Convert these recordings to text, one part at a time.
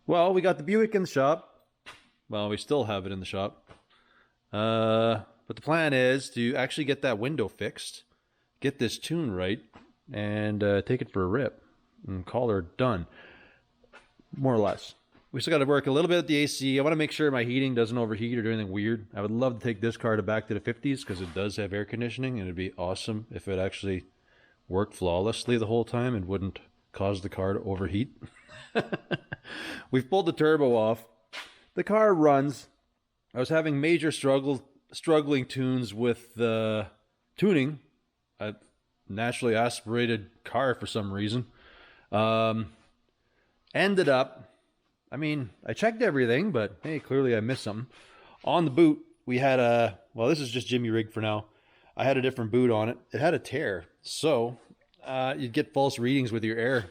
Well, we got the Buick in the shop. Well, we still have it in the shop. But the plan is to actually get that window fixed, get this tune right, and take it for a rip and call her done. More or less. We still got to work a little bit at the AC. I want to make sure my heating doesn't overheat or do anything weird. I would love to take this car back to the 50s because it does have air conditioning, and it'd be awesome if it actually worked flawlessly the whole time and wouldn't cause the car to overheat. We've pulled the turbo off. The car runs. I was having major struggling tunes with the tuning. A naturally aspirated car for some reason. Ended up, I mean, I checked everything, but hey, clearly I missed something. On the boot, we had a, well, this is just Jimmy rig for now. I had a different boot on it. It had a tear. So you'd get false readings with your air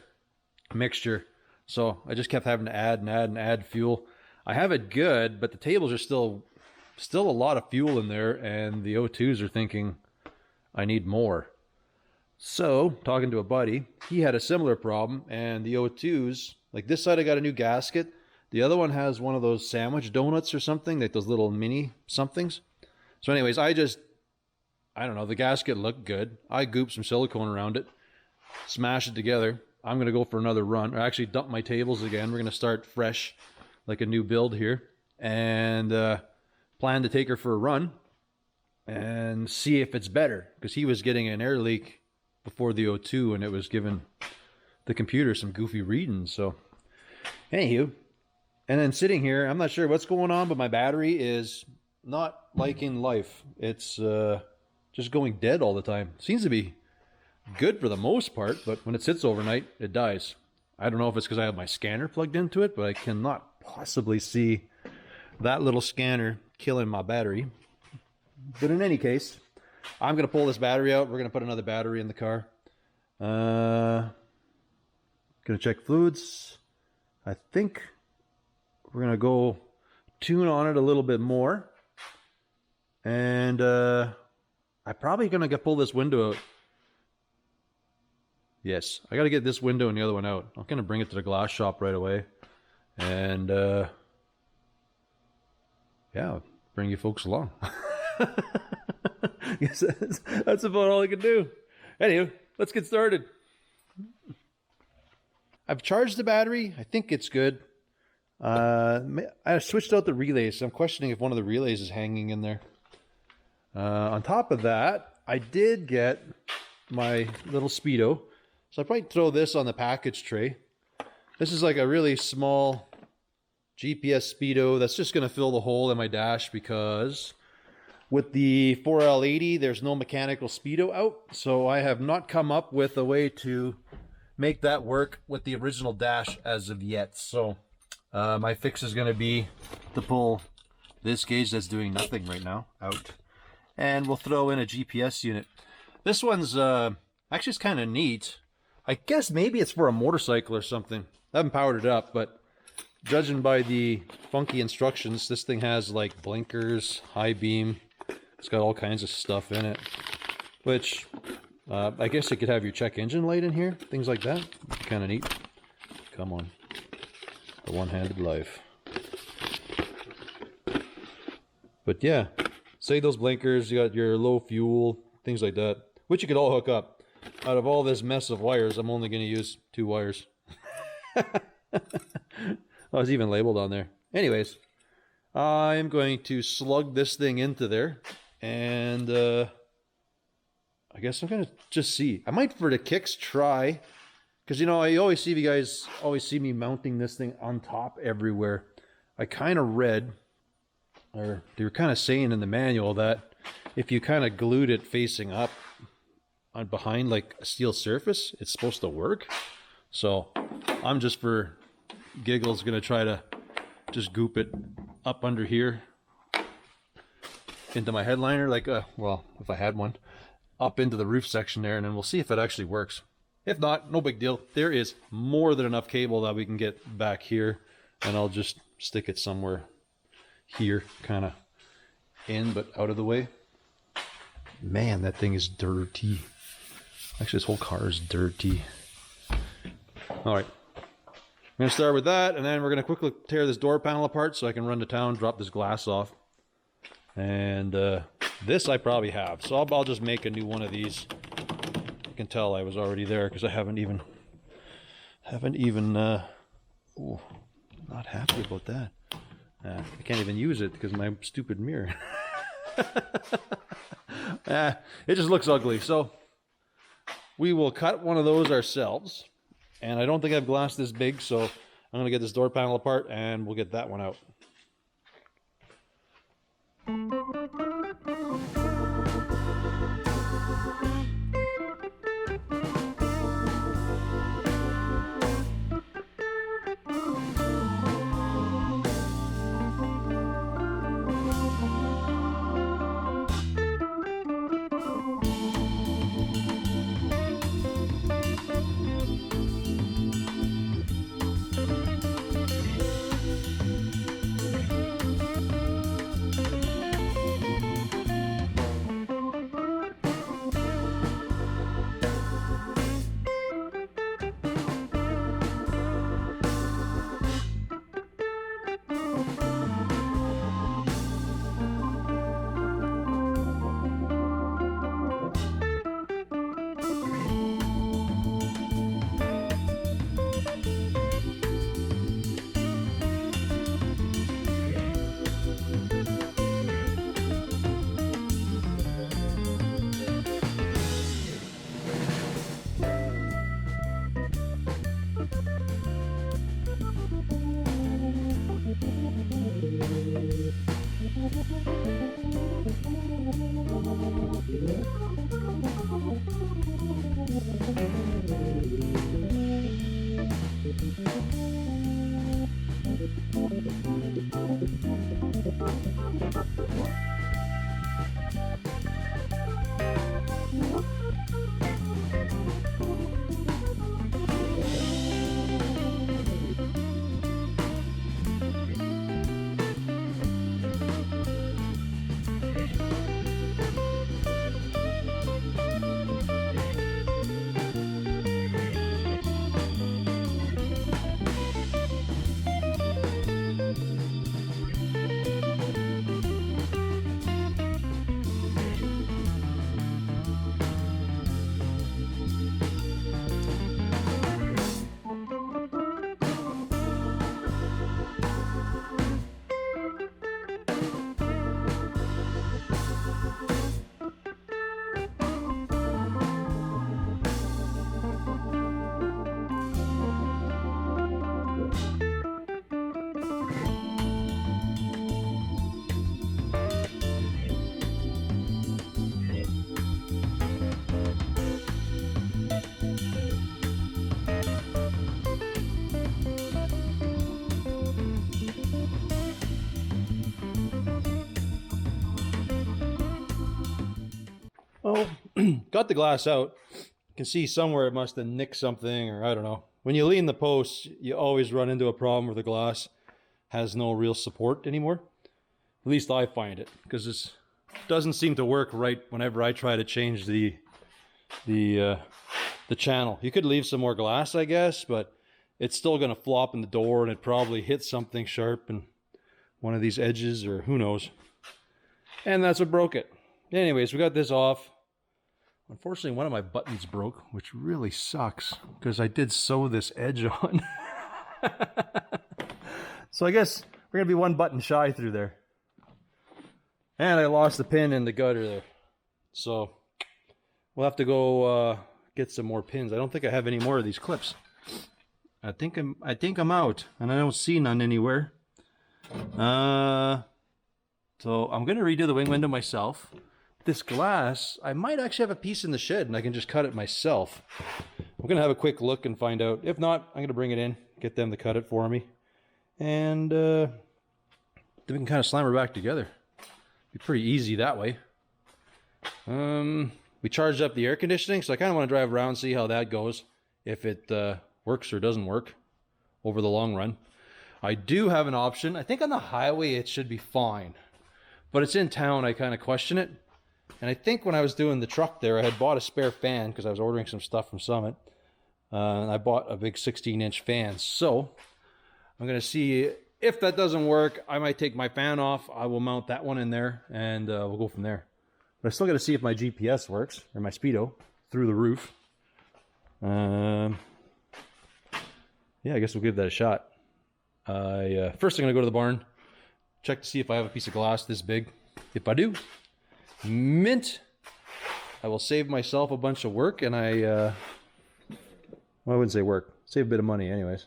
mixture. So I just kept having to add and add and add fuel. I have it good, but the tables are still a lot of fuel in there, and the O2s are thinking I need more. So, talking to a buddy, he had a similar problem, and the O2s, like this side I got a new gasket. The other one has one of those sandwich donuts or something, like those little mini somethings. So anyways, I don't know, the gasket looked good. I gooped some silicone around it, smashed it together. I'm going to go for another run, or actually dump my tables again. We're going to start fresh, like a new build here, and plan to take her for a run and see if it's better, because he was getting an air leak before the O2 and it was giving the computer some goofy readings. So anywho, and then sitting here, I'm not sure what's going on, but my battery is not liking life. It's just going dead all the time. Seems to be good for the most part, but when it sits overnight, it dies. I don't know if it's because I have my scanner plugged into it, but I cannot possibly see that little scanner killing my battery. But in any case, I'm going to pull this battery out. We're going to put another battery in the car. Going to check fluids. I think we're going to go tune on it a little bit more. And I'm probably going to pull this window out. Yes, I got to get this window and the other one out. I'm going to bring it to the glass shop right away. And yeah, bring you folks along. Yes, that's about all I can do. Anyway, let's get started. I've charged the battery. I think it's good. I switched out the relays, so I'm questioning if one of the relays is hanging in there. On top of that, I did get my little Speedo. So I'll probably throw this on the package tray. This is like a really small GPS Speedo that's just going to fill the hole in my dash, because with the 4L80, there's no mechanical Speedo out. So I have not come up with a way to make that work with the original dash as of yet. So my fix is going to be to pull this gauge that's doing nothing right now out. And we'll throw in a GPS unit. This one's actually it's kind of neat. I guess maybe it's for a motorcycle or something. I haven't powered it up, but judging by the funky instructions, this thing has like blinkers, high beam. It's got all kinds of stuff in it, which I guess you could have your check engine light in here, things like that. Kind of neat. Come on. The one-handed life. But yeah, say those blinkers, you got your low fuel, things like that, which you could all hook up. Out of all this mess of wires, I'm only going to use 2 wires. Oh, it's even labeled on there. Anyways, I'm going to slug this thing into there, and I guess I'm going to just see. I might, for the kicks, try, because, you know, I always see you guys always see me mounting this thing on top everywhere. I kind of read, or they were kind of saying in the manual, that if you kind of glued it facing up on behind like a steel surface, it's supposed to work. So I'm just for giggles going to try to just goop it up under here into my headliner, like well, if I had one, up into the roof section there, and then we'll see if it actually works. If not, no big deal. There is more than enough cable that we can get back here, and I'll just stick it somewhere here, kind of in but out of the way. Man, that thing is dirty. Actually, this whole car is dirty. All right. going to start with that, and then we're going to quickly tear this door panel apart so I can run to town, drop this glass off. And this I probably have, so I'll just make a new one of these. You can tell I was already there because I haven't even oh, not happy about that. I can't even use it because of my stupid mirror. It just looks ugly, so we will cut one of those ourselves. And I don't think I have glass this big, so I'm going to get this door panel apart and we'll get that one out. Oh, got the glass out. You can see somewhere it must have nicked something, or I don't know. When you lean the post, you always run into a problem where the glass has no real support anymore. At least I find it, because it doesn't seem to work right whenever I try to change the channel. You could leave some more glass, I guess, but it's still going to flop in the door, and it probably hits something sharp in one of these edges, or who knows. And that's what broke it. Anyways, we got this off. Unfortunately, one of my buttons broke, which really sucks, because I did sew this edge on. So I guess we're going to be one button shy through there. And I lost the pin in the gutter there. So we'll have to go get some more pins. I don't think I have any more of these clips. I think I'm out, and I don't see none anywhere. So I'm going to redo the wing window myself. This glass, I might actually have a piece in the shed and I can just cut it myself. I'm going to have a quick look and find out. If not, I'm going to bring it in, get them to cut it for me. And then we can kind of slam her back together. Be pretty easy that way. We charged up the air conditioning, so I kind of want to drive around and see how that goes. If it works or doesn't work over the long run. I do have an option. I think on the highway it should be fine. But it's in town, I kind of question it. And I think when I was doing the truck there, I had bought a spare fan because I was ordering some stuff from Summit. And I bought a big 16-inch fan. So I'm going to see if that doesn't work. I might take my fan off. I will mount that one in there, and we'll go from there. But I still got to see if my GPS works, or my speedo, through the roof. Yeah, I guess we'll give that a shot. First I'm going to go to the barn, check to see if I have a piece of glass this big. If I do, mint. I will save myself a bunch of work, and well, I wouldn't say work. Save a bit of money anyways.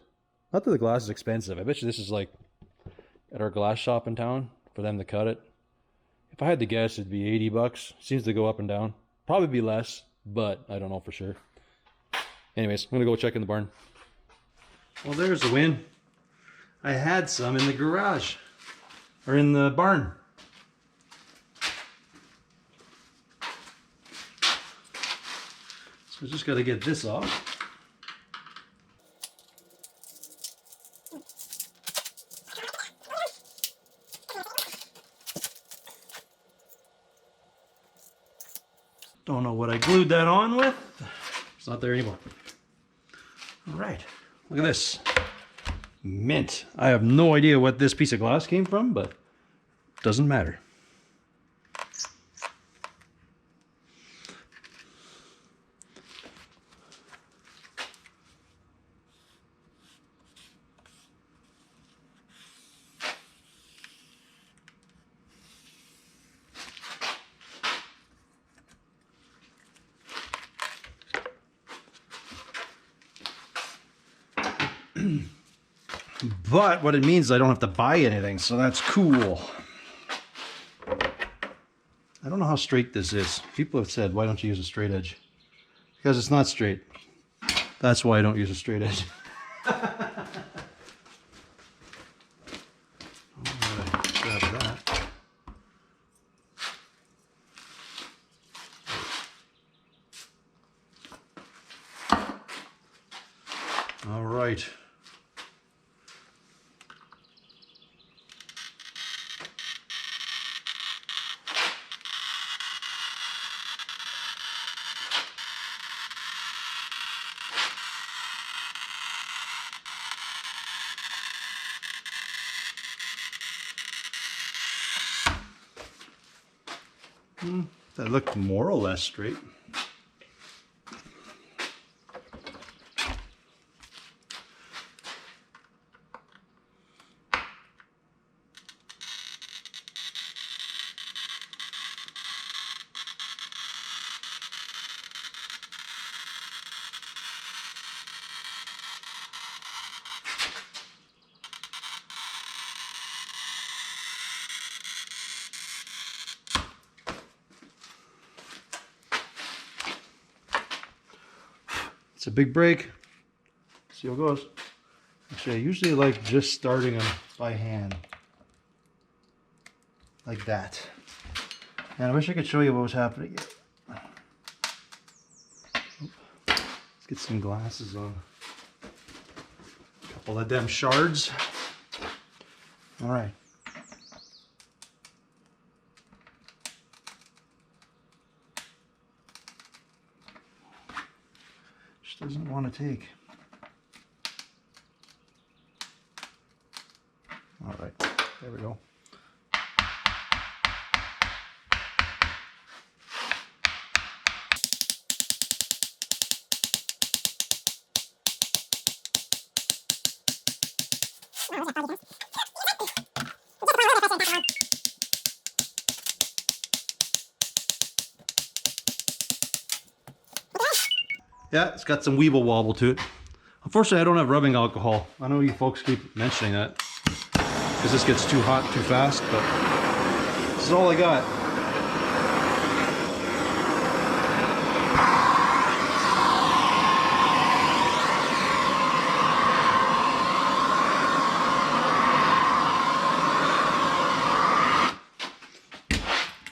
Not that the glass is expensive. I bet you this is like at our glass shop in town for them to cut it. If I had to guess, it'd be 80 bucks. Seems to go up and down. Probably be less, but I don't know for sure. Anyways, I'm going to go check in the barn. Well, there's the win. I had some in the garage, or in the barn. So I just got to get this off. Don't know what I glued that on with. It's not there anymore. All right, look at this. Mint. I have no idea what this piece of glass came from, but it doesn't matter. But what it means is I don't have to buy anything, so that's cool. I don't know how straight this is. People have said, why don't you use a straight edge? Because it's not straight. That's why I don't use a straight edge. Alright, grab that. All right. That looked more or less straight. It's a big break. See how it goes. Actually, I usually like just starting them by hand. Like that. And I wish I could show you what was happening. Let's get some glasses on. A couple of them shards. All right. Doesn't want to take. All right, there we go. Yeah, it's got some weeble wobble to it. Unfortunately, I don't have rubbing alcohol. I know you folks keep mentioning that because this gets too hot too fast, but this is all I got.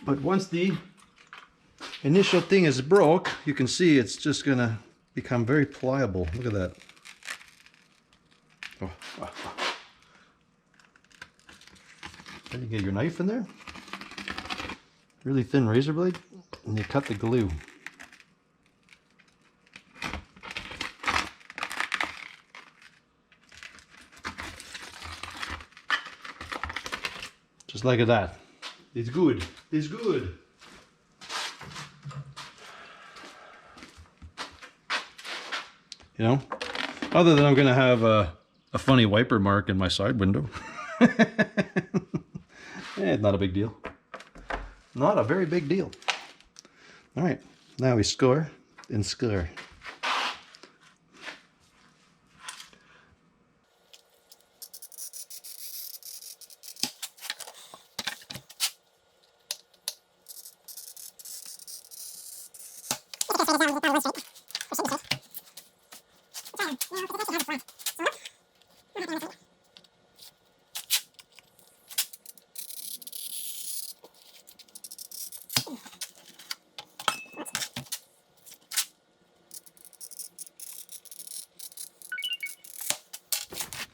But once the initial thing is broke, you can see it's just gonna become very pliable. Look at that. Oh, wow. Then you get your knife in there, really thin razor blade, and you cut the glue. Just like that. It's good. It's good. You know, other than I'm gonna have a funny wiper mark in my side window. Not a big deal. Not a very big deal. All right, now we score and score.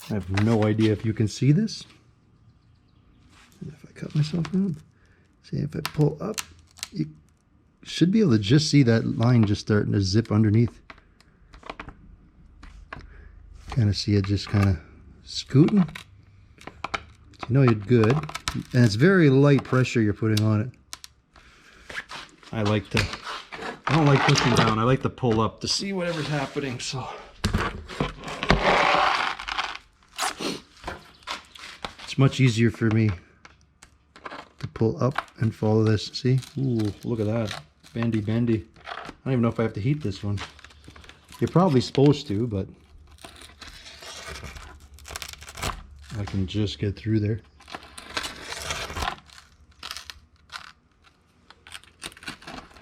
I have no idea if you can see this. If I cut myself out, see if I pull up, you should be able to just see that line just starting to zip underneath. Kind of see it just kind of scooting. So you know you're good. And it's very light pressure you're putting on it. I don't like pushing down. I like to pull up to see whatever's happening. So it's much easier for me to pull up and follow this. See? Ooh, look at that. Bendy, bendy. I don't even know if I have to heat this one. You're probably supposed to, but I can just get through there.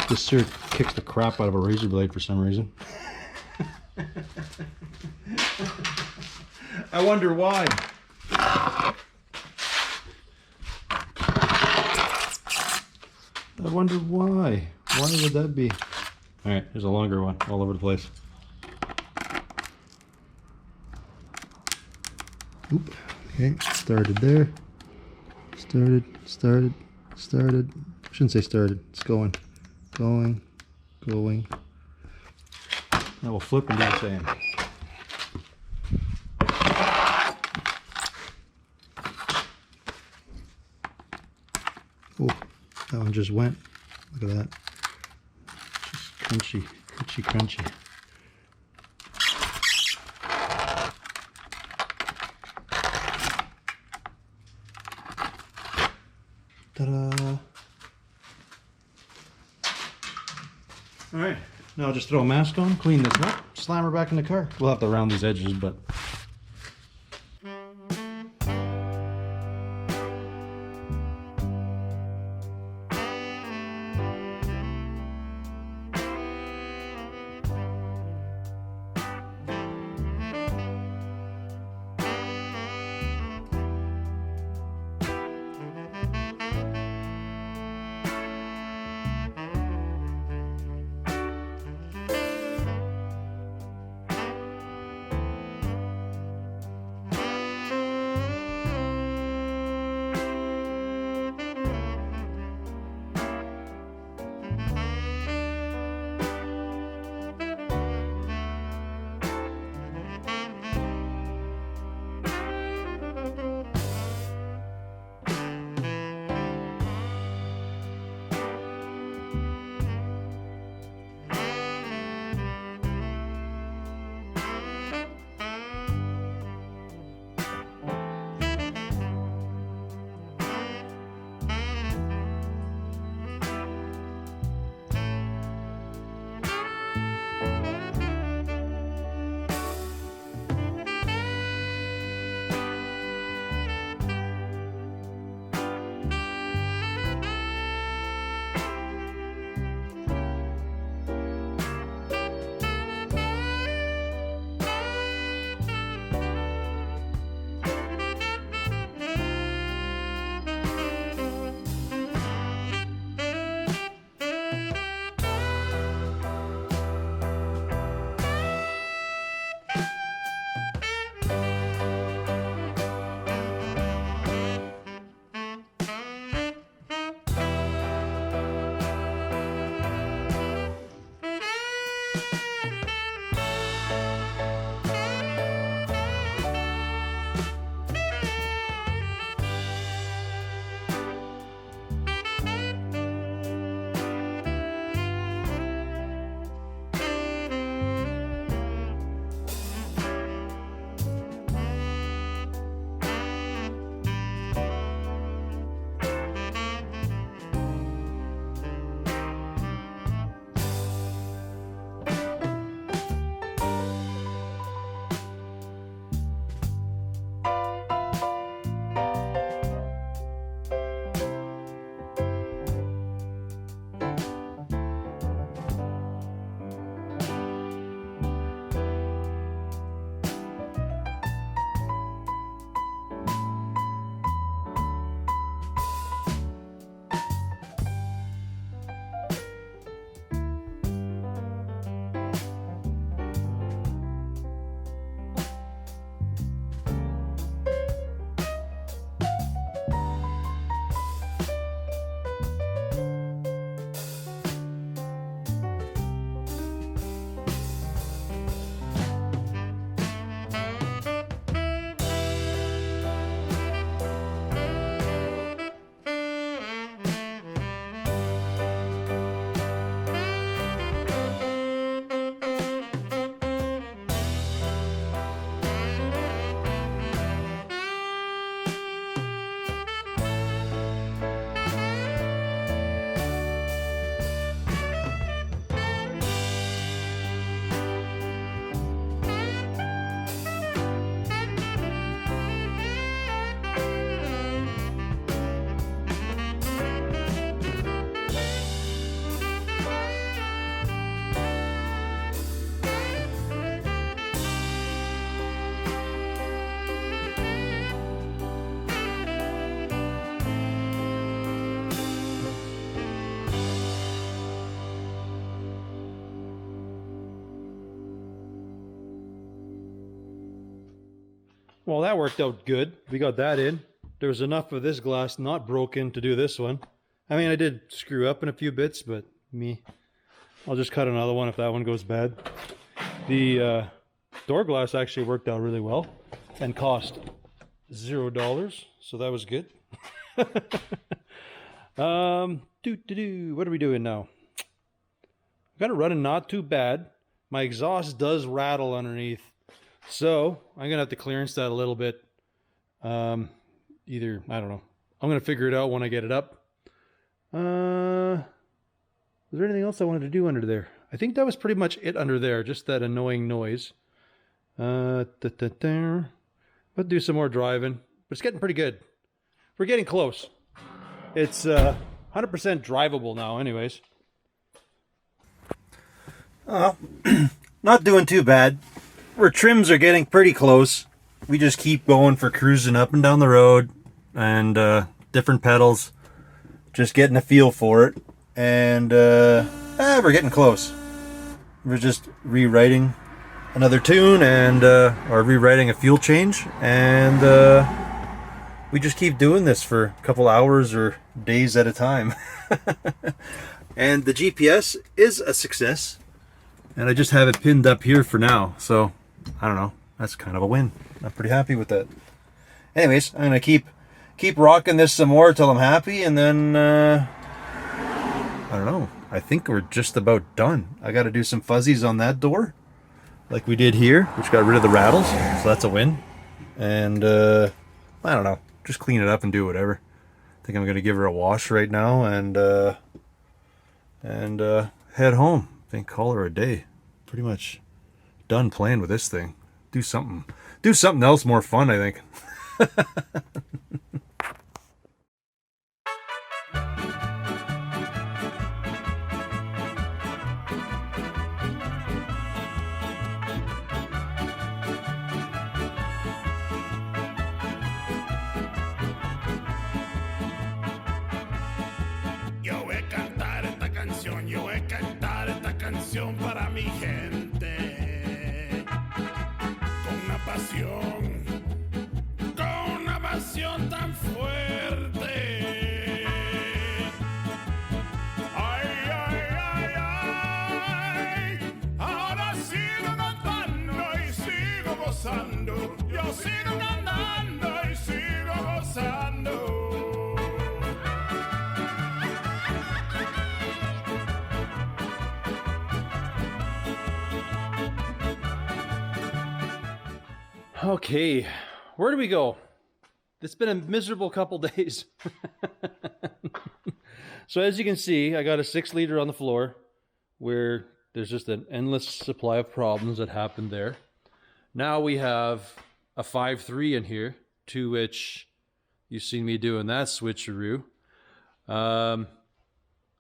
This sure kicks the crap out of a razor blade for some reason. I wonder why. I wonder why. Why would that be? All right, here's a longer one all over the place. Oop. Okay, started there. Started. Shouldn't say started. It's going. Now we'll flip and do the same. Oh, that one just went. Look at that. Just crunchy. Ta-da! All right, now I'll just throw a mask on, clean this up, slam her back in the car. We'll have to round these edges, but Well, that worked out good. We got that in. There was enough of this glass not broken to do this one. I mean, I did screw up in a few bits, but I'll just cut another one if that one goes bad. The door glass actually worked out really well and cost $0, so that was good. What are we doing now? Got it running not too bad. My exhaust does rattle underneath, so I'm gonna have to clearance that a little bit. Either, I don't know. I'm gonna figure it out when I get it up. Was there anything else I wanted to do under there? I think that was pretty much it under there, just that annoying noise. But do some more driving. But it's getting pretty good. We're getting close. It's 100% drivable now anyways. Not doing too bad. Our trims are getting pretty close. We just keep going for cruising up and down the road, and different pedals, just getting a feel for it. And we're getting close. We're just rewriting another tune and or rewriting a fuel change, and we just keep doing this for a couple hours or days at a time. And the GPS is a success, and I just have it pinned up here for now, so I don't know, that's kind of a win. I'm pretty happy with that. Anyways, I'm gonna keep rocking this some more till I'm happy, and then I don't know, I think we're just about done. I got to do some fuzzies on that door like we did here, which got rid of the rattles, so that's a win. And I don't know, just clean it up and do whatever. I think I'm gonna give her a wash right now and head home. I think call her a day. Pretty much done playing with this thing. Do something else more fun, I think. Yo voy a cantar esta canción para mi gente, con una pasión tan fuerte. Ay, ay, ay, ay, ahora sigo cantando y sigo gozando, yo sigo cantando y sigo gozando. Okay, where do we go? It's been a miserable couple days. So as you can see, I got a 6-liter on the floor where there's just an endless supply of problems that happened there. Now we have a 5.3 in here, to which you've seen me doing that switcheroo. I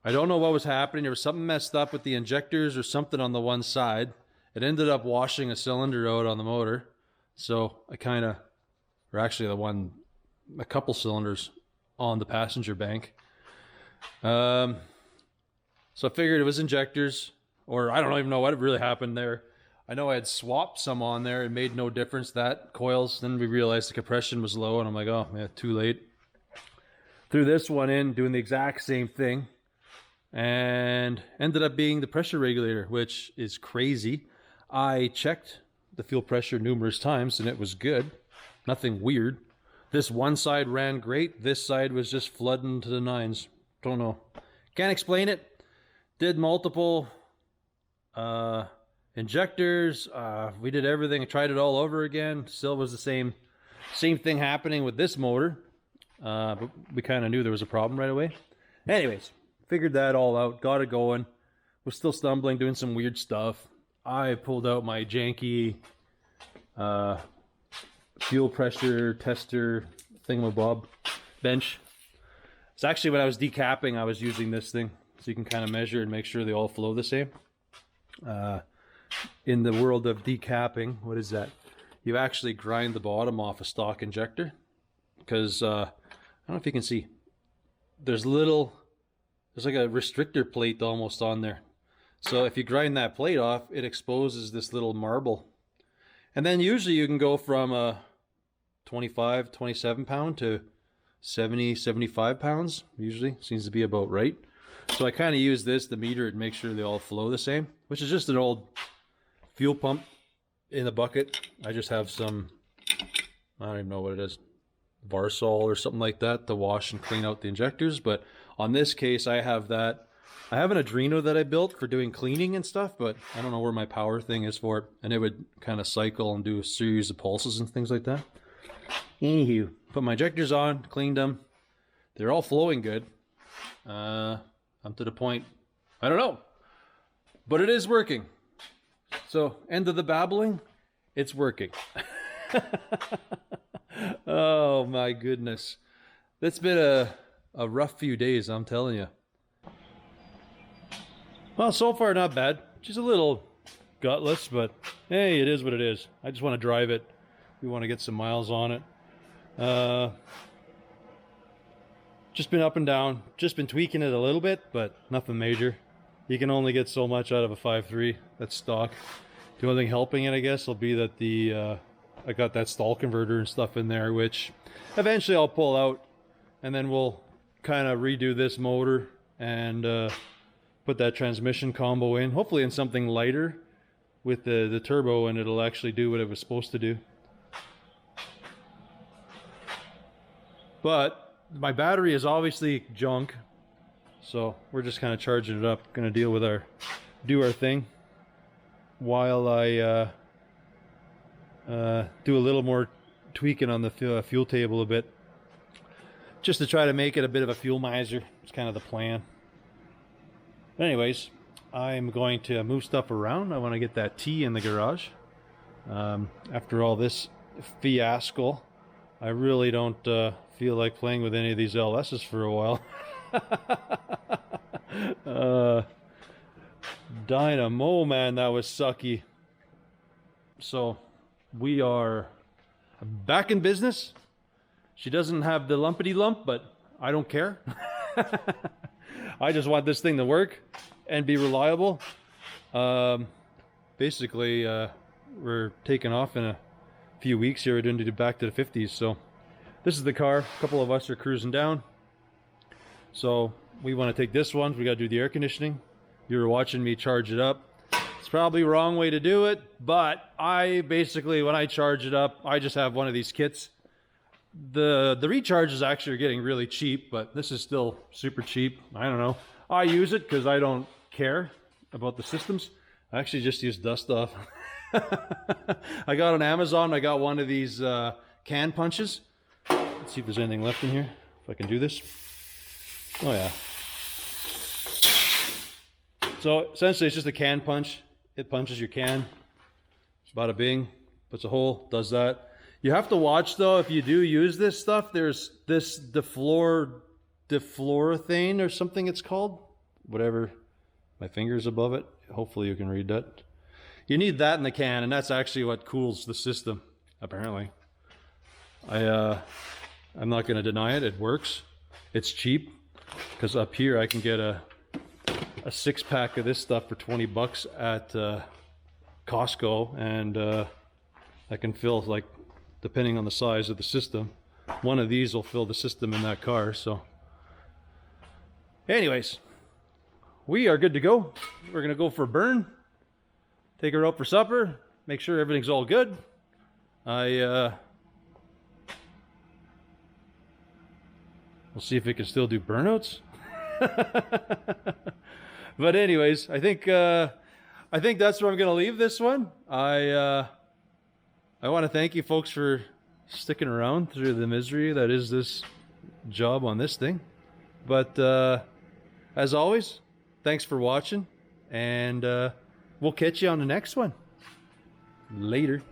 don't know what was happening. There was something messed up with the injectors or something on the one side. It ended up washing a cylinder out on the motor. So I kind of, or actually a couple cylinders on the passenger bank. So I figured it was injectors, or I don't even know what really happened there. I know I had swapped some on there. It made no difference, that coils. Then we realized the compression was low, and I'm like, oh man, too late. Threw this one in, doing the exact same thing, and ended up being the pressure regulator, which is crazy. I checked the fuel pressure numerous times and it was good, nothing weird. This one side ran great, this side was just flooding to the nines. Don't know, can't explain it. Did multiple injectors, we did everything. I tried it all over again, still was the same thing happening with this motor, but we kind of knew there was a problem right away. Anyways, figured that all out, got it going. Was still stumbling, doing some weird stuff. I pulled out my janky fuel pressure tester thingamabob bench. It's actually when I was decapping, I was using this thing, so you can kind of measure and make sure they all flow the same. In the world of decapping, what is that? You actually grind the bottom off a stock injector, because I don't know if you can see. There's like a restrictor plate almost on there. So if you grind that plate off, it exposes this little marble. And then usually you can go from a 25, 27 pound to 70, 75 pounds. Usually seems to be about right. So I kind of use this to meter it and make sure they all flow the same, which is just an old fuel pump in a bucket. I just have some, I don't even know what it is, Varsol or something like that to wash and clean out the injectors. But on this case, I have that. I have an Adreno that I built for doing cleaning and stuff, but I don't know where my power thing is for it. And it would kind of cycle and do a series of pulses and things like that. Anywho, put my injectors on, cleaned them. They're all flowing good. I'm to the point, I don't know, but it is working. So, end of the babbling, it's working. Oh my goodness. It's been a rough few days, I'm telling you. Well, so far not bad. Just a little gutless, but hey, it is what it is. I just want to drive it. We want to get some miles on it. Just been up and down. Just been tweaking it a little bit, but nothing major. You can only get so much out of a 5.3. That's stock. The only thing helping it, I guess, will be that I got that stall converter and stuff in there, which eventually I'll pull out, and then we'll kind of redo this motor and put that transmission combo in, hopefully in something lighter with the turbo, and it'll actually do what it was supposed to do. But my battery is obviously junk, so we're just kind of charging it up. Gonna deal with do our thing while I do a little more tweaking on the fuel table a bit, just to try to make it a bit of a fuel miser. It's kind of the plan. Anyways, I'm going to move stuff around. I want to get that T in the garage. After all this fiasco, I really don't feel like playing with any of these LSs for a while. Dynamo, man, that was sucky. So we are back in business. She doesn't have the lumpity lump, but I don't care. I just want this thing to work and be reliable. Basically, we're taking off in a few weeks here. We're doing to back to the 50s. So this is the car. A couple of us are cruising down. So we want to take this one. We got to do the air conditioning. You were watching me charge it up. It's probably the wrong way to do it, but I basically, when I charge it up, I just have one of these kits. The recharges actually are getting really cheap, but this is still super cheap. I don't know. I use it because I don't care about the systems. I actually just use dust off. I got on Amazon, I got one of these can punches. Let's see if there's anything left in here. If I can do this. Oh yeah. So essentially it's just a can punch. It punches your can. It's bada bing. Puts a hole, does that. You have to watch though, if you do use this stuff, there's this defluorethane or something it's called. Whatever. My finger's above it. Hopefully you can read that. You need that in the can, and that's actually what cools the system, apparently. I'm not going to deny it. It works. It's cheap, because up here I can get a 6-pack of this stuff for 20 bucks at Costco, and I can fill, like, depending on the size of the system, one of these will fill the system in that car. So anyways, we are good to go. We're gonna go for a burn, take her out for supper, make sure everything's all good. We'll see if it can still do burnouts. But anyways, I think that's where I'm gonna leave this one. I want to thank you folks for sticking around through the misery that is this job on this thing. But as always, thanks for watching, and we'll catch you on the next one. Later.